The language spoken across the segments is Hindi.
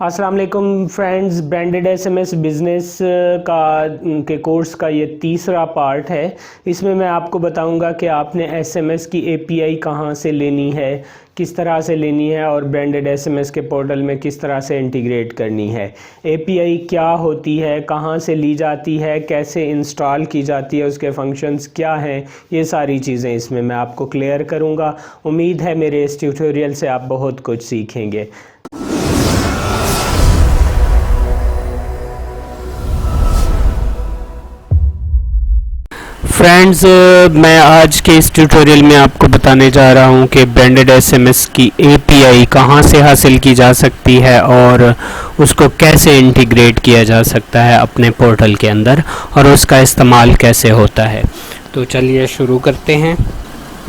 अस्सलाम वालेकुम फ्रेंड्स, ब्रांडेड एसएमएस बिज़नेस के कोर्स का ये तीसरा पार्ट है। इसमें मैं आपको बताऊंगा कि आपने एसएमएस की एपीआई कहाँ से लेनी है, किस तरह से लेनी है और ब्रांडेड एसएमएस के पोर्टल में किस तरह से इंटीग्रेट करनी है। एपीआई क्या होती है, कहाँ से ली जाती है, कैसे इंस्टॉल की जाती है, उसके फंक्शंस क्या हैं, ये सारी चीज़ें इसमें मैं आपको क्लियर करूँगा। उम्मीद है मेरे इस ट्यूटोरियल से आप बहुत कुछ सीखेंगे। फ्रेंड्स, मैं आज के इस ट्यूटोरियल में आपको बताने जा रहा हूं कि ब्रांडेड एसएमएस की एपीआई कहां से हासिल की जा सकती है और उसको कैसे इंटीग्रेट किया जा सकता है अपने पोर्टल के अंदर और उसका इस्तेमाल कैसे होता है। तो चलिए शुरू करते हैं।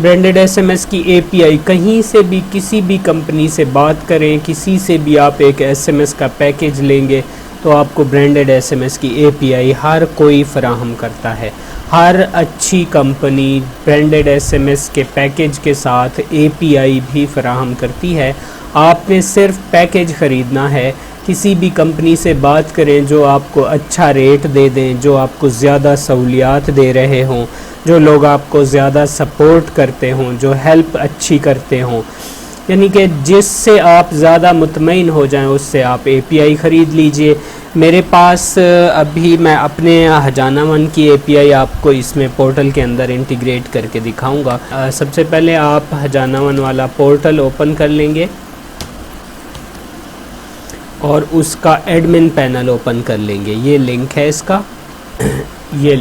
ब्रांडेड एसएमएस की एपीआई कहीं से भी किसी भी कंपनी से बात करें, किसी से भी आप एक एसएमएस का पैकेज लेंगे तो आपको ब्रांडेड एसएमएस की एपीआई हर कोई फराहम करता है। हर अच्छी कंपनी ब्रांडेड एसएमएस के पैकेज के साथ एपीआई भी फराहम करती है। आपने सिर्फ पैकेज ख़रीदना है। किसी भी कंपनी से बात करें जो आपको अच्छा रेट दे दें, जो आपको ज़्यादा सहूलियात दे रहे हों, जो लोग आपको ज़्यादा सपोर्ट करते हों, जो हेल्प अच्छी करते हों, यानी कि जिससे आप ज़्यादा मुतमईन हो जाएं, उससे आप एपीआई ख़रीद लीजिए। मेरे पास अभी मैं अपने हजाना वन की एपीआई आपको इसमें पोर्टल के अंदर इंटीग्रेट करके दिखाऊंगा। सबसे पहले आप हजाना वन वाला पोर्टल ओपन कर लेंगे और उसका एडमिन पैनल ओपन कर लेंगे। ये लिंक है इसका ये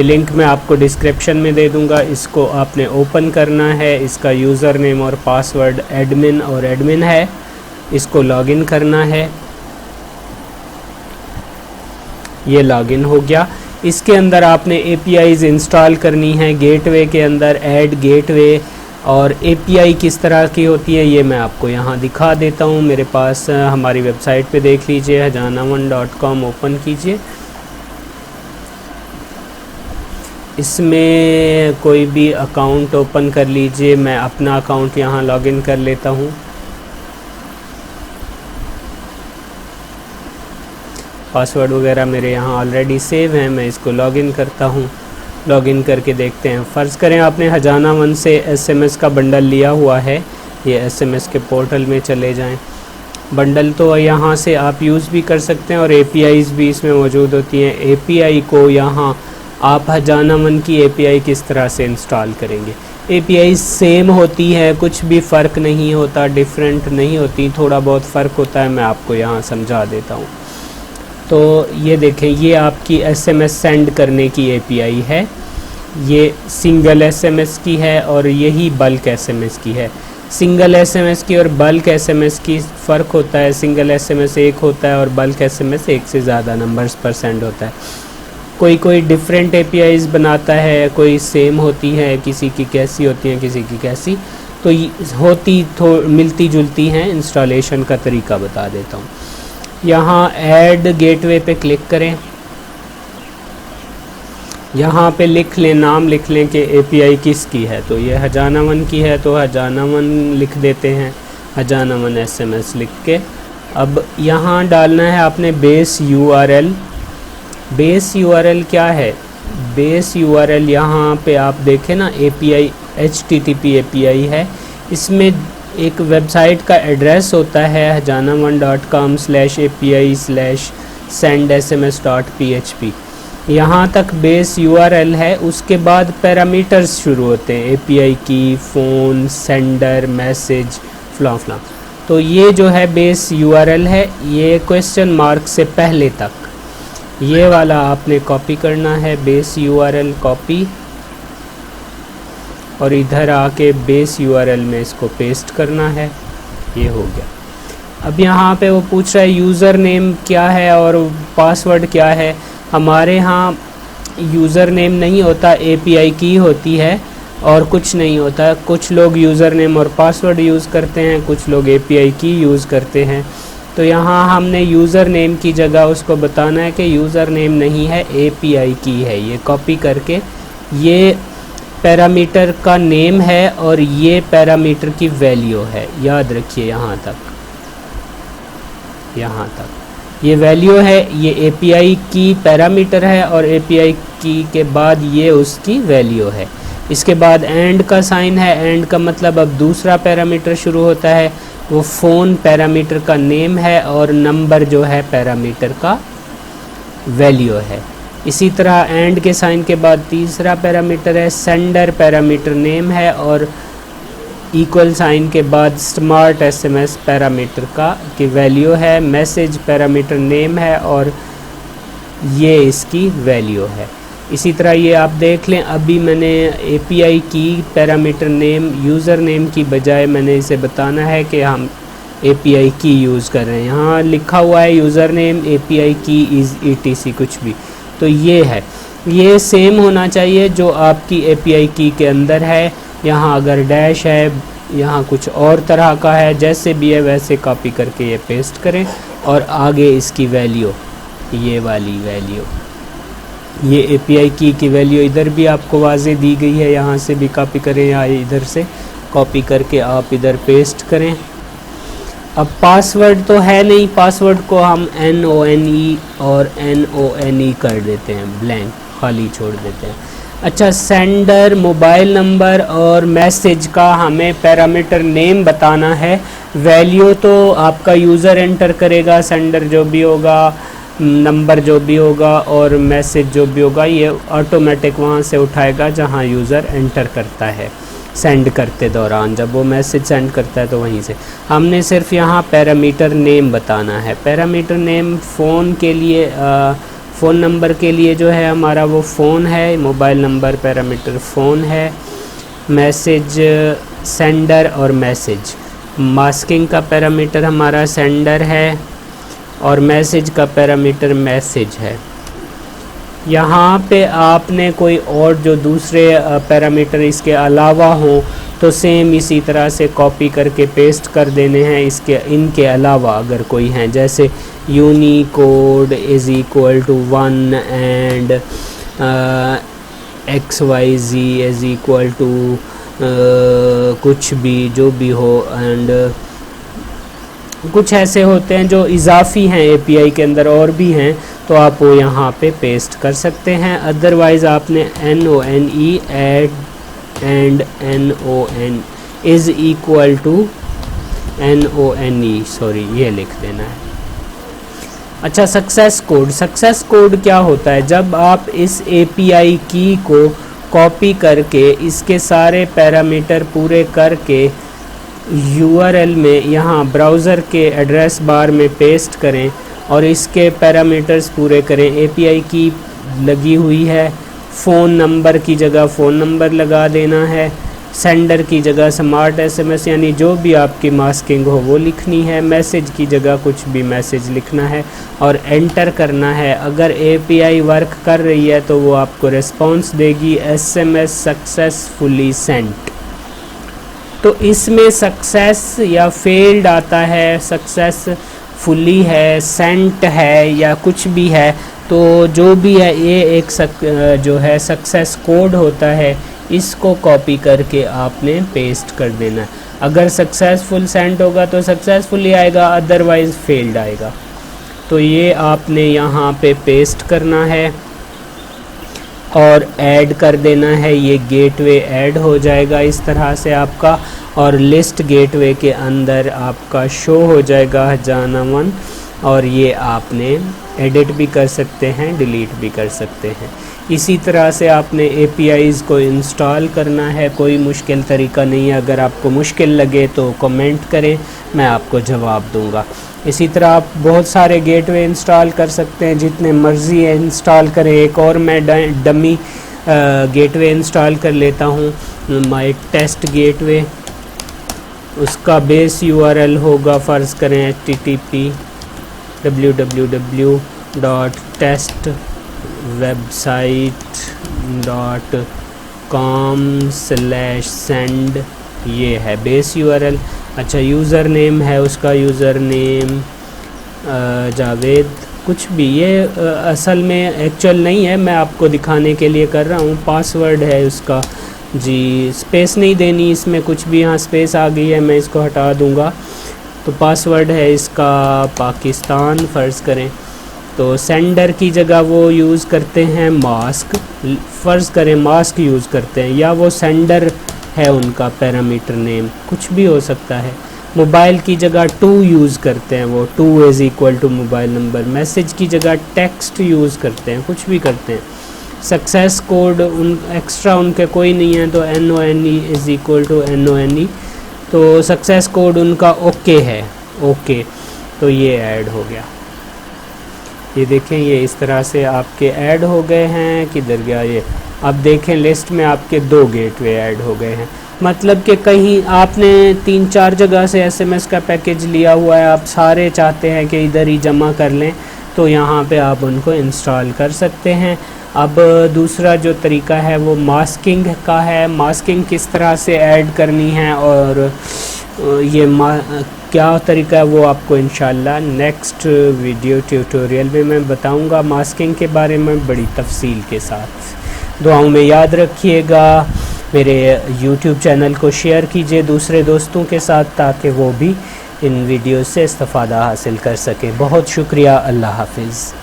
लिंक मैं आपको डिस्क्रिप्शन में दे दूंगा। इसको आपने ओपन करना है। इसका यूज़र नेम और पासवर्ड एडमिन और एडमिन है। इसको लॉगिन करना है। ये लॉगिन हो गया। इसके अंदर आपने एपीआईज़ इंस्टॉल करनी है। गेटवे के अंदर ऐड गेटवे और एपीआई किस तरह की होती है ये मैं आपको यहाँ दिखा देता हूँ। मेरे पास हमारी वेबसाइट पे देख लीजिए, hajanavan.com ओपन कीजिए। इसमें कोई भी अकाउंट ओपन कर लीजिए। मैं अपना अकाउंट यहाँ लॉगिन कर लेता हूँ। पासवर्ड वगैरह मेरे यहाँ ऑलरेडी सेव हैं। मैं इसको लॉगिन करता हूँ। लॉगिन करके देखते हैं। फ़र्ज़ करें आपने हजाना वन से एसएमएस का बंडल लिया हुआ है। ये एसएमएस के पोर्टल में चले जाएं। बंडल तो यहाँ से आप यूज़ भी कर सकते हैं और एपीआईज़ भी इसमें मौजूद होती हैं। एपीआई को यहाँ आप हजाना वन की एपीआई किस तरह से इंस्टॉल करेंगे। एपीआई सेम होती है, कुछ भी फ़र्क नहीं होता, डिफरेंट नहीं होती, थोड़ा बहुत फ़र्क होता है। मैं आपको यहाँ समझा देता हूँ। तो ये देखें, ये आपकी एसएमएस सेंड करने की एपीआई है। ये सिंगल एसएमएस की है और यही बल्क एसएमएस की है। सिंगल एसएमएस की और बल्क एसएमएस की फ़र्क होता है। सिंगल एसएमएस एक होता है और बल्क एसएमएस एक से ज़्यादा नंबर्स पर सेंड होता है। कोई डिफरेंट एपीआईज़ बनाता है, कोई सेम होती है, किसी की कैसी होती हैं, किसी की कैसी, तो होती मिलती जुलती हैं। इंस्टॉलेशन का तरीका बता देता हूँ। यहाँ ऐड गेटवे पे क्लिक करें। यहाँ पे लिख लें, नाम लिख लें कि एपीआई किसकी है। तो ये हजाना वन की है तो हजाना वन लिख देते हैं। हजाना वन एसएमएस लिख के अब यहाँ डालना है आपने बेस यूआरएल। बेस यूआरएल क्या है? बेस यूआरएल यहाँ पे आप देखें ना, एपीआई HTTP एपीआई है। इसमें एक वेबसाइट का एड्रेस होता है hajanavan.com/api/sendsms.php। यहाँ तक बेस यूआरएल है। उसके बाद पैरामीटर्स शुरू होते हैं, एपीआई की, फ़ोन, सेंडर, मैसेज, फलां। तो ये जो है बेस यूआरएल है, ये क्वेश्चन मार्क से पहले तक ये वाला आपने कॉपी करना है। बेस यूआरएल कॉपी और इधर आके बेस यूआरएल में इसको पेस्ट करना है। ये हो गया। अब यहाँ पे वो पूछ रहा है यूज़र नेम क्या है और पासवर्ड क्या है। हमारे यहाँ यूज़र नेम नहीं होता, एपीआई की होती है और कुछ नहीं होता। कुछ लोग यूज़र नेम और पासवर्ड यूज़ करते हैं, कुछ लोग एपीआई की यूज़ करते हैं। तो यहाँ हमने यूज़र नेम की जगह उसको बताना है कि यूज़र नेम नहीं है, एपीआई की है। ये कॉपी करके ये पैरामीटर का नेम है और ये पैरामीटर की वैल्यू है। याद रखिए यहाँ तक। यहाँ तक ये वैल्यू है, ये एपीआई की पैरामीटर है और एपीआई की के बाद ये उसकी वैल्यू है। इसके बाद एंड का साइन है, एंड का मतलब अब दूसरा पैरामीटर शुरू होता है, वो फ़ोन पैरामीटर का नेम है और नंबर जो है पैरामीटर का वैल्यू है। इसी तरह एंड के साइन के बाद तीसरा पैरामीटर है, सेंडर पैरामीटर नेम है और इक्वल साइन के बाद स्मार्ट एसएमएस पैरामीटर का की वैल्यू है, मैसेज पैरामीटर नेम है और ये इसकी वैल्यू है। इसी तरह ये आप देख लें, अभी मैंने एपीआई की पैरामीटर नेम यूज़र नेम की बजाय मैंने इसे बताना है कि हम एपीआई की यूज़ कर रहे हैं। यहाँ लिखा हुआ है यूज़र नेम एपीआई की इज़ ईटीसी कुछ भी, तो ये है, ये सेम होना चाहिए जो आपकी एपीआई की के अंदर है। यहाँ अगर डैश है, यहाँ कुछ और तरह का है, जैसे भी है वैसे कॉपी करके ये पेस्ट करें और आगे इसकी वैल्यू, ये वाली वैल्यू, ये एपीआई की वैल्यू इधर भी आपको वाज़े दी गई है, यहाँ से भी कॉपी करें या इधर से कॉपी करके आप इधर पेस्ट करें। अब पासवर्ड तो है नहीं, पासवर्ड को हम NONE और NONE कर देते हैं, ब्लैंक खाली छोड़ देते हैं। अच्छा, सेंडर मोबाइल नंबर और मैसेज का हमें पैरामीटर नेम बताना है, वैल्यू तो आपका यूज़र एंटर करेगा, सेंडर जो भी होगा, नंबर जो भी होगा और मैसेज जो भी होगा ये ऑटोमेटिक वहाँ से उठाएगा जहाँ यूज़र एंटर करता है सेंड करते दौरान, जब वो मैसेज सेंड करता है तो वहीं से। हमने सिर्फ यहाँ पैरामीटर नेम बताना है। पैरामीटर नेम फ़ोन के लिए, फ़ोन नंबर के लिए जो है हमारा वो फ़ोन है, मोबाइल नंबर पैरामीटर फ़ोन है, मैसेज सेंडर और मैसेज, मास्किंग का पैरामीटर हमारा सेंडर है और मैसेज का पैरामीटर मैसेज है। यहाँ पे आपने कोई और जो दूसरे पैरामीटर इसके अलावा हो तो सेम इसी तरह से कॉपी करके पेस्ट कर देने हैं। इनके अलावा अगर कोई हैं, जैसे unicode is equal to 1 and XYZ is equal to कुछ भी जो भी हो, एंड कुछ ऐसे होते हैं जो इजाफी हैं एपीआई के अंदर, और भी हैं तो आप वो यहाँ पे पेस्ट कर सकते हैं। अदरवाइज़ आपने NONE and NON is equal to NONE, sorry ये लिख देना है। अच्छा, सक्सेस कोड, सक्सेस कोड क्या होता है? जब आप इस एपीआई की को कॉपी करके इसके सारे पैरामीटर पूरे करके URL में यहाँ ब्राउज़र के एड्रेस बार में पेस्ट करें और इसके पैरामीटर्स पूरे करें। एपीआई की लगी हुई है, फ़ोन नंबर की जगह फ़ोन नंबर लगा देना है, सेंडर की जगह स्मार्ट एसएमएस यानी जो भी आपकी मास्किंग हो वो लिखनी है, मैसेज की जगह कुछ भी मैसेज लिखना है और एंटर करना है। अगर एपीआई वर्क कर रही है तो वो आपको रिस्पॉन्स देगी SMS सक्सेसफुली सेंट। तो इसमें सक्सेस या फेल्ड आता है, सक्सेसफुली है, सेंट है या कुछ भी है, तो जो भी है ये एक जो है सक्सेस कोड होता है, इसको कॉपी करके आपने पेस्ट कर देना है। अगर सक्सेसफुल सेंट होगा तो सक्सेसफुली आएगा, अदरवाइज़ फेल्ड आएगा। तो ये आपने यहाँ पे पेस्ट करना है और ऐड कर देना है। ये गेटवे ऐड हो जाएगा इस तरह से आपका, और लिस्ट गेटवे के अंदर आपका शो हो जाएगा जानावन, और ये आपने एडिट भी कर सकते हैं, डिलीट भी कर सकते हैं। इसी तरह से आपने APIs को इंस्टॉल करना है, कोई मुश्किल तरीका नहीं है। अगर आपको मुश्किल लगे तो कमेंट करें, मैं आपको जवाब दूंगा। इसी तरह आप बहुत सारे गेटवे इंस्टॉल कर सकते हैं, जितने मर्ज़ी इंस्टॉल करें। एक और मैं डमी गेटवे इंस्टॉल कर लेता हूँ, माई टेस्ट गेटवे। उसका बेस URL होगा, फ़र्ज़ करें http www.testwebsite.com/send, ये है बेस URL। अच्छा, यूज़र नेम है उसका, यूज़र नेम जावेद कुछ भी, ये असल में एक्चुअल नहीं है, मैं आपको दिखाने के लिए कर रहा हूँ। पासवर्ड है उसका जी, स्पेस नहीं देनी इसमें कुछ भी, यहाँ स्पेस आ गई है, मैं इसको हटा दूँगा। तो पासवर्ड है इसका पाकिस्तान फ़र्ज़ करें। तो सेंडर की जगह वो यूज़ करते हैं मास्क, फ़र्ज़ करें मास्क यूज़ करते हैं, या वो सेंडर है उनका पैरामीटर नेम, कुछ भी हो सकता है। मोबाइल की जगह 2 यूज़ करते हैं, वो 2 is equal to mobile number. Message की जगह टेक्स्ट यूज़ करते हैं, कुछ भी करते हैं। सक्सेस कोड उन एक्स्ट्रा उनके कोई नहीं है, तो NONE is equal to NONE। तो सक्सेस कोड उनका ओके है, ओके। तो ये ऐड हो गया, ये देखें, ये इस तरह से आपके ऐड हो गए हैं। किधर गया ये? अब देखें लिस्ट में आपके 2 गेटवे ऐड हो गए हैं। मतलब कि कहीं आपने 3-4 जगह से SMS का पैकेज लिया हुआ है, आप सारे चाहते हैं कि इधर ही जमा कर लें, तो यहाँ पे आप उनको इंस्टॉल कर सकते हैं। अब दूसरा जो तरीका है वो मास्किंग का है। मास्किंग किस तरह से ऐड करनी है और ये क्या तरीका है वो आपको इंशाल्लाह नेक्स्ट वीडियो ट्यूटोरियल में मैं बताऊंगा, मास्किंग के बारे में बड़ी तफसील के साथ। दुआओं में याद रखिएगा। मेरे YouTube चैनल को शेयर कीजिए दूसरे दोस्तों के साथ, ताकि वो भी इन वीडियो से इस्तिफ़ादा हासिल कर सकें। बहुत शुक्रिया। अल्लाह हाफिज़।